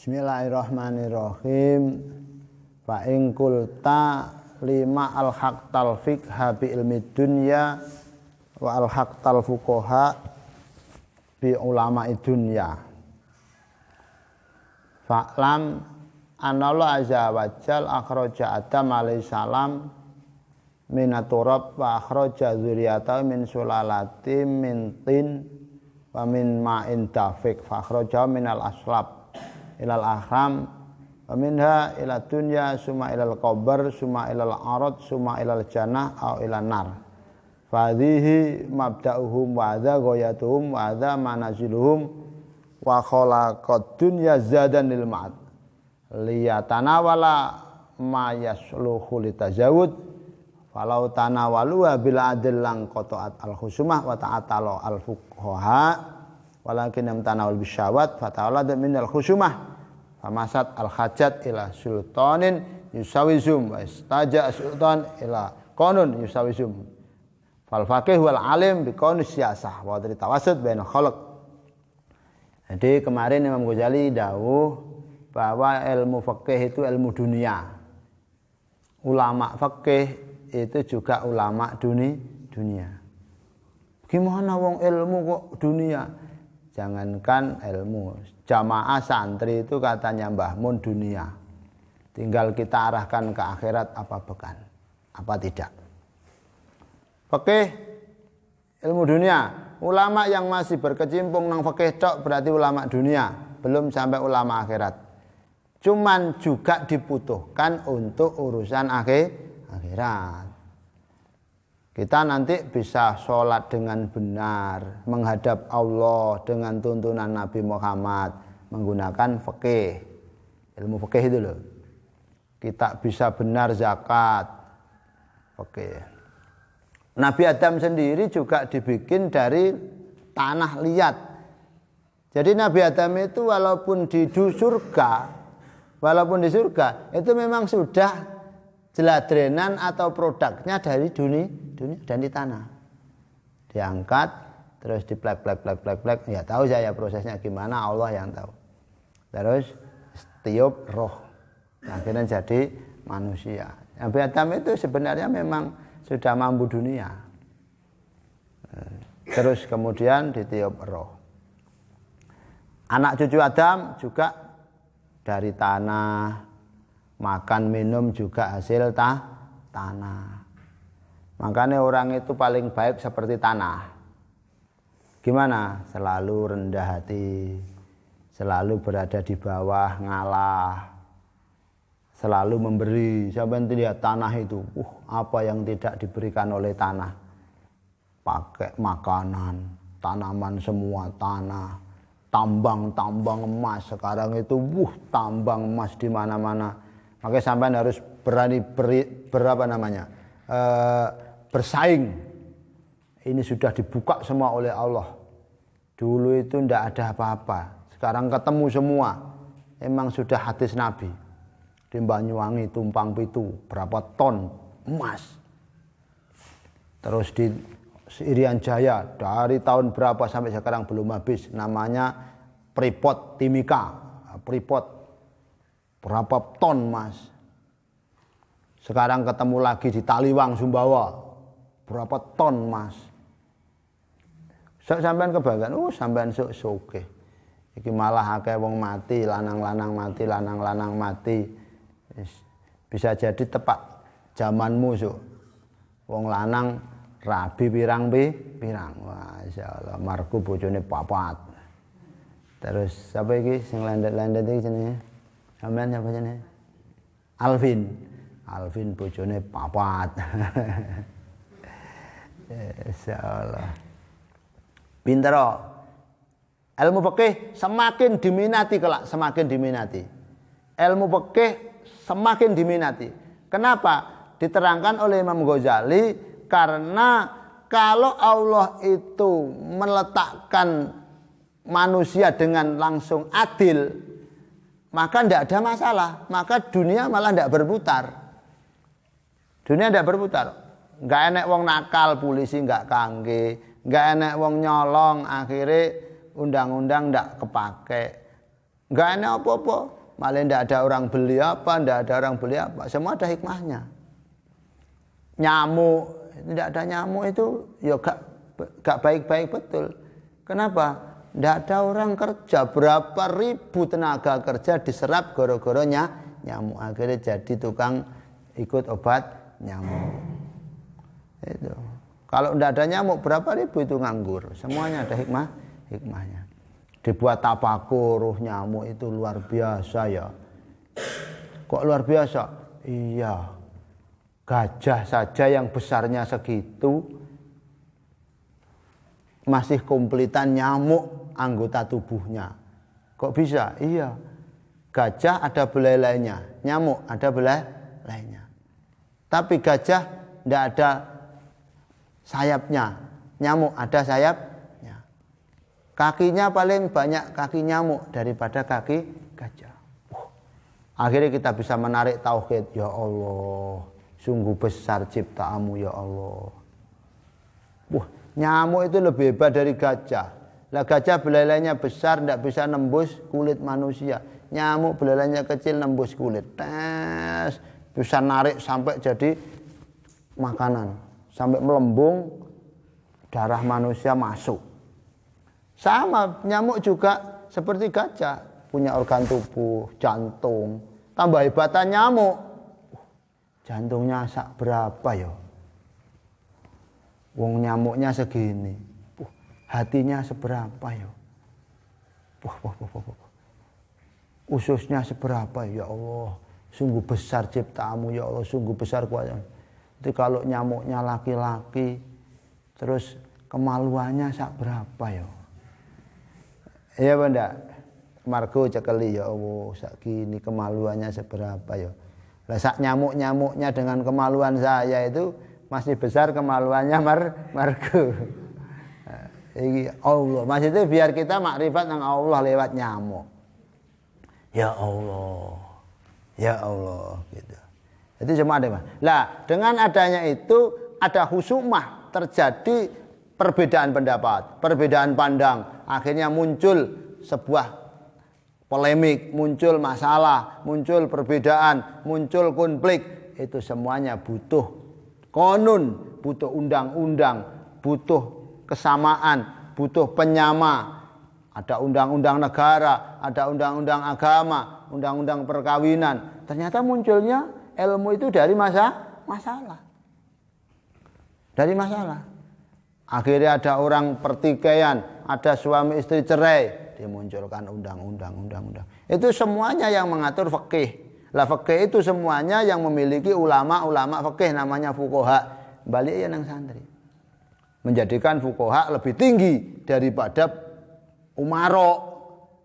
Bismillahirrahmanirrahim. Fa in qulta lima al-haq talfiq bi ilmi dunya wa al-haq talfuqaha bi ulama dunya. Fa'lam anallahu azza wa jal akhraja Adam alaihi salam minaturab wa akhraja dzurriyyatahu min sulalatin min tin wa min ma'in dafiq fa akhraja minal aslab ilal ahram wa minha ila dunya summa ilal qabr summa ilal arad summa ilal jannah au ilan nar fa hadhihi mabda'uhum wa hadza ghayatuhum wa hadza manaziluhum wa khalaqad dunya zadan lil ma'ad liyatanawala ma yasluhu litazawud falau tanawaluha bila adil lang qata'at al khusumah wa ta'atala al fuqaha walakin lam tanawul bisyawat fatawalad min al khusumah famasat al hajat ila sultanin yusawizum wa istaja sultan ila qanun yusawizum fal faqih wal alim bi qaunus siyasah wa tawassut bainal khalq. Jadi kemarin Imam Ghazali dawuh bahwa ilmu fikih itu ilmu dunia. Ulama fikih itu juga ulama dunia. Gimana wong ilmu kok dunia? Jangankan ilmu, jamaah santri itu katanya Mbah Mun dunia. Tinggal kita arahkan ke akhirat apa bukan, apa tidak. Fikih ilmu dunia. Ulama yang masih berkecimpung nang fikih tok berarti ulama dunia, belum sampai ulama akhirat. Cuman juga dibutuhkan untuk urusan akhirat. Kita nanti bisa sholat dengan benar, menghadap Allah dengan tuntunan Nabi Muhammad, menggunakan fikih, ilmu fikih itu loh. Kita bisa benar zakat, fikih. Nabi Adam sendiri juga dibikin dari tanah liat. Jadi Nabi Adam itu walaupun di surga itu memang sudah jeladrenan atau produknya dari dunia dan di tanah. Diangkat terus diplek ya tahu saya prosesnya gimana, Allah yang tahu. Terus tiup roh akhirnya jadi manusia. Nabi Adam itu sebenarnya memang sudah mampu dunia. Terus kemudian ditiup roh. Anak cucu Adam juga dari tanah, makan minum juga hasil tanah. Makanya orang itu paling baik seperti tanah. Gimana? Selalu rendah hati, selalu berada di bawah, ngalah, selalu memberi. Sampai lihat tanah itu, apa yang tidak diberikan oleh tanah? Pakai makanan, tanaman semua tanah, tambang emas. Sekarang itu, tambang emas di mana-mana. Makanya sampai harus berani bersaing. Ini sudah dibuka semua oleh Allah. Dulu itu tidak ada apa-apa. Sekarang ketemu semua. Emang sudah hadis Nabi. Di Banyuwangi tumpang pitu berapa ton emas. Terus di Irian Jaya dari tahun berapa sampai sekarang belum habis. Namanya Freeport Timika. Freeport berapa ton emas. Sekarang ketemu lagi di Taliwang Sumbawa berapa ton emas. Sampean kebanggaan, sampean sok-soke. Iki malah akeh wong mati, lanang-lanang mati. Bisa jadi tepat zamanmu sok. Wong lanang rabi pirang. Masyaallah, marku bojone papat. Terus siapa iki sing landet-landet iki jenenge? Sampean siapa jenenge? Alvin bojone papat. Insyaallah. Pinter. Ilmu fikih semakin diminati kelak, semakin diminati. Ilmu fikih semakin diminati. Kenapa? Diterangkan oleh Imam Ghazali karena kalau Allah itu meletakkan manusia dengan langsung adil, maka tidak ada masalah, maka dunia malah tidak berputar. Dunia tidak berputar. Enggak enek wong nakal, polisi enggak kangge, enggak enek wong nyolong, akhirnya undang-undang enggak kepake. Enggak enak apa-apa. Malah enggak ada orang beli apa, enggak ada orang beli apa. Semua ada hikmahnya. Nyamuk, tidak ada nyamuk itu ya gak baik-baik betul. Kenapa? Tidak ada orang kerja, berapa ribu tenaga kerja diserap gara-garanya nyamuk. Akhirnya jadi tukang ikut obat nyamuk. Itu. Kalau tidak ada nyamuk, berapa ribu itu nganggur. Semuanya ada hikmahnya. Dibuat tapakur, nyamuk itu luar biasa ya. Kok luar biasa? Iya. Gajah saja yang besarnya segitu masih komplitan nyamuk anggota tubuhnya. Kok bisa? Iya. Gajah ada belalainya, nyamuk ada belalainya. Tapi gajah tidak ada sayapnya, nyamuk ada sayapnya. Kakinya paling banyak kaki nyamuk daripada kaki gajah. Akhirnya kita bisa menarik tauhid. Ya Allah, sungguh besar ciptaanmu ya Allah. Nyamuk itu lebih hebat dari gajah. Lah gajah belalainya besar, tidak bisa nembus kulit manusia. Nyamuk belalainya kecil, nembus kulit. Tes, bisa narik sampai jadi makanan, sampai melembung darah manusia masuk. Sama nyamuk juga seperti gajah, punya organ tubuh, jantung. Tambah hebatan nyamuk, jantungnya sak berapa ya? Wong nyamuknya segini, hatinya seberapa ya? Ususnya seberapa ya Allah? Sungguh besar ciptaanmu ya Allah, sungguh besar kuasa. Jadi kalau nyamuknya laki-laki, terus kemaluannya sak berapa ya? Iya benda, Margo cekeli ya Allah, sak gini kemaluannya seberapa ya? Lah sak nyamuk-nyamuknya dengan kemaluan saya itu masih besar kemaluannya Margo. Allah, maksudnya biar kita makrifat dengan Allah lewat nyamuk. Ya Allah, ya Allah, gitu. Jadi cuma ada. Lah dengan adanya itu ada husumah, terjadi perbedaan pendapat, perbedaan pandang. Akhirnya muncul sebuah polemik, muncul masalah, muncul perbedaan, muncul konflik. Itu semuanya butuh konun, butuh undang-undang, butuh kesamaan, butuh penyama. Ada undang-undang negara, ada undang-undang agama, undang-undang perkawinan. Ternyata munculnya ilmu itu dari masalah. Dari masalah. Akhirnya ada orang pertikaian, ada suami istri cerai, dimunculkan undang-undang. Itu semuanya yang mengatur fikih. Lah fikih itu semuanya yang memiliki ulama-ulama fikih namanya fuqaha. Balik ya nang santri. Menjadikan fuqaha lebih tinggi daripada umarok.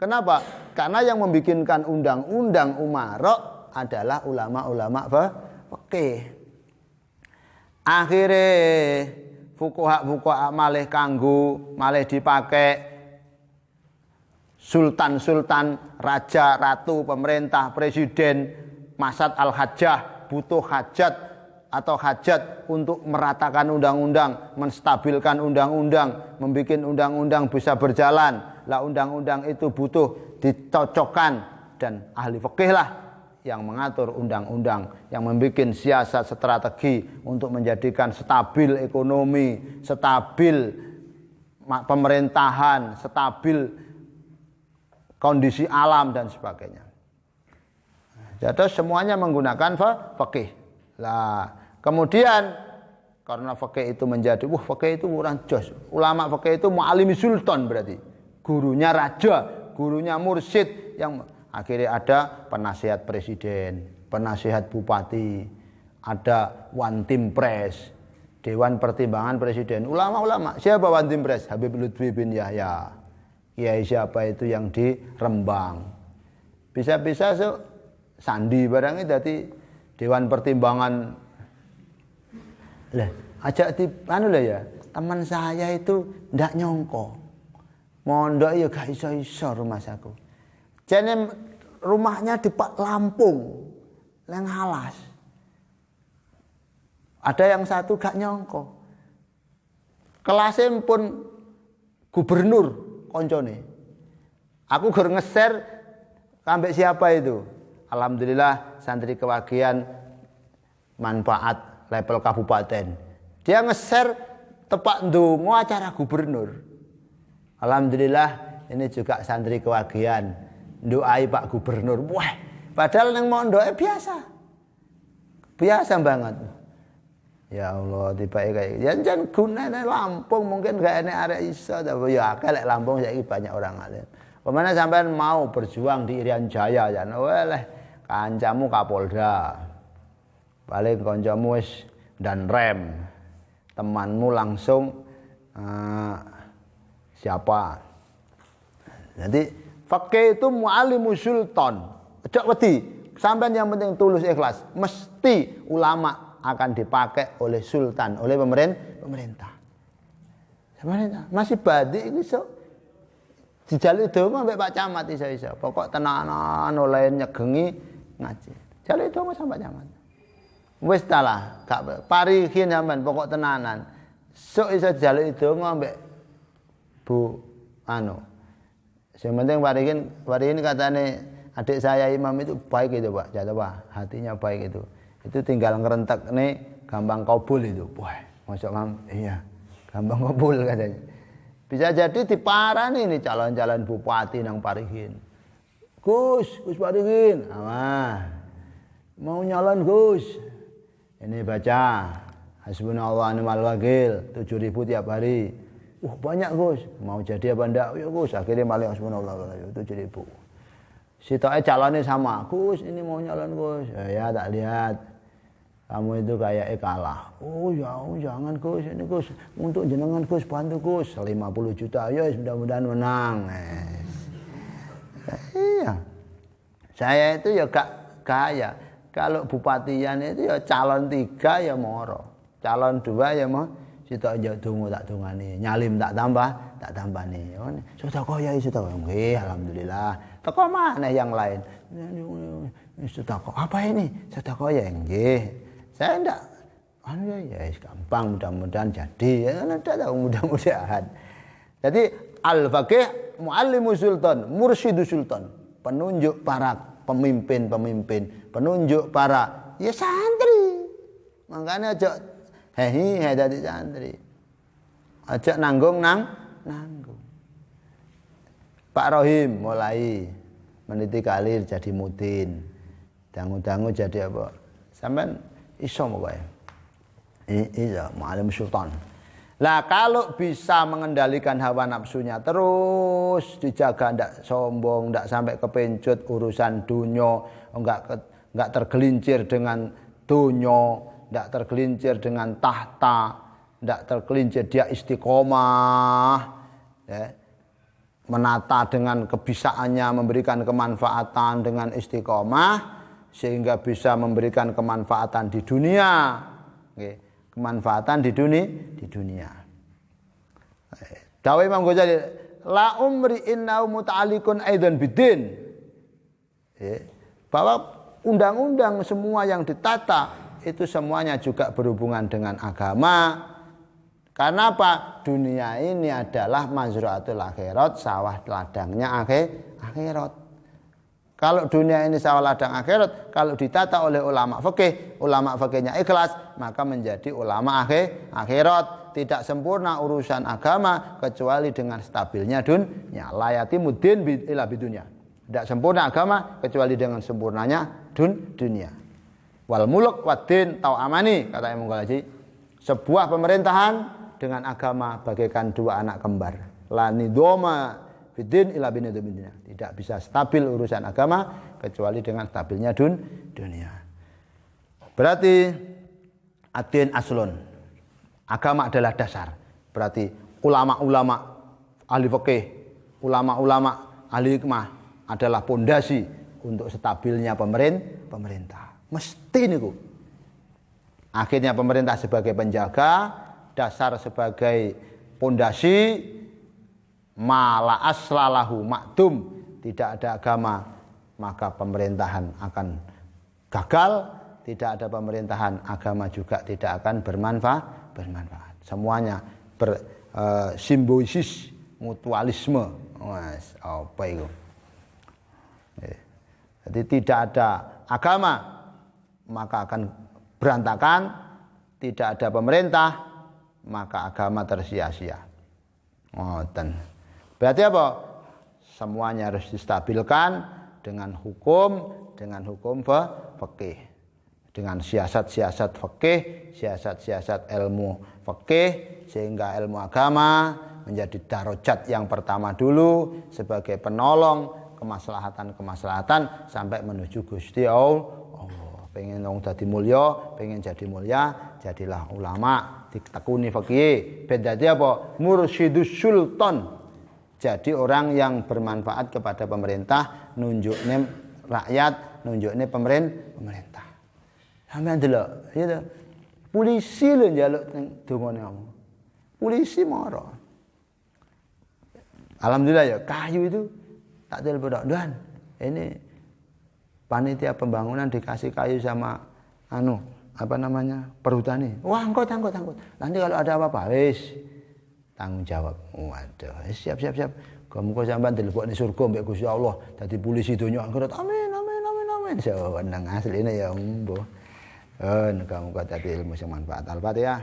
Kenapa? Karena yang membikinkan undang-undang umarok adalah ulama-ulama fikih. Akhirnya fuqaha malih kanggo, malih dipakai sultan-sultan, raja, ratu, pemerintah, presiden, masad al-hajjah, butuh hajat atau hajat untuk meratakan undang-undang, menstabilkan undang-undang, membuat undang-undang bisa berjalan. Lah undang-undang itu butuh dicocokkan dan ahli fikih lah yang mengatur undang-undang, yang membuat siasat strategi untuk menjadikan stabil ekonomi, stabil pemerintahan, stabil kondisi alam dan sebagainya. Jadi semuanya menggunakan fikih. Lah kemudian karena fikih itu menjadi fikih itu kurang jos. Ulama fikih itu mu'alimi sultan berarti. Gurunya raja, gurunya mursyid yang akhirnya ada penasihat presiden, penasihat bupati, ada one team press, dewan pertimbangan presiden, ulama-ulama. Siapa one team press? Habib Lutfi bin Yahya. Kiai siapa itu yang di Rembang. Bisa-bisa Sandi barangnya jadi dewan pertimbangan. Lah, ajak di ya. Teman saya itu ndak nyongko. Mondok ya gak iso-iso rumah saku. Jane rumahnya di Lampung, nang alas. Ada yang satu gak nyongko. Kelasnya pun gubernur koncone. Aku gur nge-share Ambek siapa itu? Alhamdulillah santri kewagian manfaat level kabupaten. Dia nge-share tepak ndonga acara gubernur. Alhamdulillah ini juga santri kewagian doai Pak Gubernur. Wah, padahal nang mondoke biasa. Biasa banget. Ya Allah, tiba kayak jan gunane Lampung mungkin gak enek arek iso tapi ya akeh lek Lampung saiki banyak orang alim. Pemana sampean mau berjuang di Irian Jaya jan oleh kancamu Kapolda. Paling kancamu wis dan rem. Temanmu langsung siapa? Jadi fakih itu muallimu sultan. Ojo wedi, sampean yang penting tulus ikhlas. Mesti ulama akan dipakai oleh sultan, oleh pemerintah. Pemerintah masih badik iso dijaluk donga mbek Pak Camat iso-iso. Pokok tenanan oleh nyegengi ngaji. Jaluk donga sampe Camat. Wis ta lah, gak parihin sampean pokok tenanan. Sok iso jaluk donga mbek Bu Yang penting parihin katane adik saya Imam itu baik itu Pak, jatuh Pak, hatinya baik itu. Itu tinggal ngerentek nih gampang kabul itu. Wah, masuk iya, gampang kabul katanya. Bisa jadi diparani nih calon-calon bupati nang Parihin. Gus Parihin, mau nyalon Gus. Ini baca Hasbunallah wa ni'mal wakil 7.000 tiap hari. Banyak Gus. Mau jadi apa ndak? Ya Gus, akhirnya maling Hasbunallah wa ni'mal wakil 7.000. Sitoke calonnya sama. Gus, ini mau nyalon Gus. Ya tak lihat. Kamu itu kayak kalah. Jangan Gus, ini Gus. Untuk jenengan Gus, bantu Gus. 50 juta, ya mudah-mudahan menang. Iya. Saya itu ya gak kaya. Kalau bupatian itu ya calon 3 ya moro. Calon 2 ya mau. Sitok aja dongo tak dongani. Nyalim tak tambani. Sedekah ya sedekah. Nggih, alhamdulillah. Teko mana yang lain? Sedekah. Apa ini? Sedekah ya nggih. Saya ndak ya gampang mudah-mudahan jadi. Ya ndak tahu mudah-mudahan. Jadi al-faqih muallimu sultan, mursyidus sultan, penunjuk para pemimpin-pemimpin, penunjuk para ya santri. Makanya aja hehi dadi santri. Aja nanggung. Pak Rohim mulai meniti kalir jadi mudin. Dangu-dangu jadi apa? Sampean iso mokoe. Iya, muallim sultan. Lah kalau bisa mengendalikan hawa nafsunya terus dijaga, ndak sombong, ndak sampai kepencut urusan dunya, enggak tergelincir dengan dunya, ndak tergelincir dengan tahta, ndak tergelincir dia istiqomah, ya. Menata dengan kebisaannya memberikan kemanfaatan dengan istiqomah sehingga bisa memberikan kemanfaatan di dunia. Okay. Kemanfaatan di dunia. Dawai Imam Ghazali, la umri innahu muta'alliqun aidan bidin. Bahwa undang-undang semua yang ditata itu semuanya juga berhubungan dengan agama. Karena apa? Dunia ini adalah mazra'atul akhirat, sawah ladangnya akhirat. Kalau dunia ini sawah ladang akhirat, kalau ditata oleh ulama fikihnya ikhlas, maka menjadi ulama akhirat. Tidak sempurna urusan agama kecuali dengan stabilnya dunia. Layati mudin ila bidunya. Tidak sempurna agama kecuali dengan sempurnanya dunia. Wal muluk waddin tau amani, kata Imam Ghazali. Sebuah pemerintahan dengan agama bagaikan 2 anak kembar. La nidoma bidin ila binidumidina. Tidak bisa stabil urusan agama kecuali dengan stabilnya dunia. Berarti adin aslun. Agama adalah dasar. Berarti ulama-ulama ahli fikih, ulama-ulama ahli hikmah adalah pondasi untuk stabilnya pemerintah. Mesti niku. Akhirnya pemerintah sebagai penjaga, dasar sebagai pondasi, mala aslalahu makdum, tidak ada agama maka pemerintahan akan gagal, tidak ada pemerintahan agama juga tidak akan bermanfaat. Semuanya simbiosis mutualisme. Mas, apa itu? Jadi tidak ada agama maka akan berantakan, tidak ada pemerintah maka agama tersia-sia. Ngoten. Berarti apa? Semuanya harus distabilkan dengan hukum fikih. Dengan siasat-siasat fikih, siasat-siasat ilmu fikih sehingga ilmu agama menjadi darajat yang pertama dulu sebagai penolong kemaslahatan-kemaslahatan sampai menuju Gusti Allah. Pengen wong dadi mulya, pengen jadi mulya, jadilah ulama, ditekuni fikih. Ben dadi apa? Mursyidus sultan. Jadi orang yang bermanfaat kepada pemerintah, nunjukne rakyat, nunjukne pemerintah. Sampeyan delok, ya polisi lho njaluk ning dongane kamu. Polisi mara. Alhamdulillah ya, kayu itu tak telepon, "Dan, ini panitia pembangunan dikasih kayu sama perhutani." Wah, angkut. Nanti kalau ada apa-apa, wis tanggung jawab. Waduh, siap. Muga sampean dilebokne surga mbek Gusti Allah dadi polisi donya akhirat. Amin. Seneng asline ya mbuh. Muga-muga dadi ilmu sing manfaat. Al-Fatihah.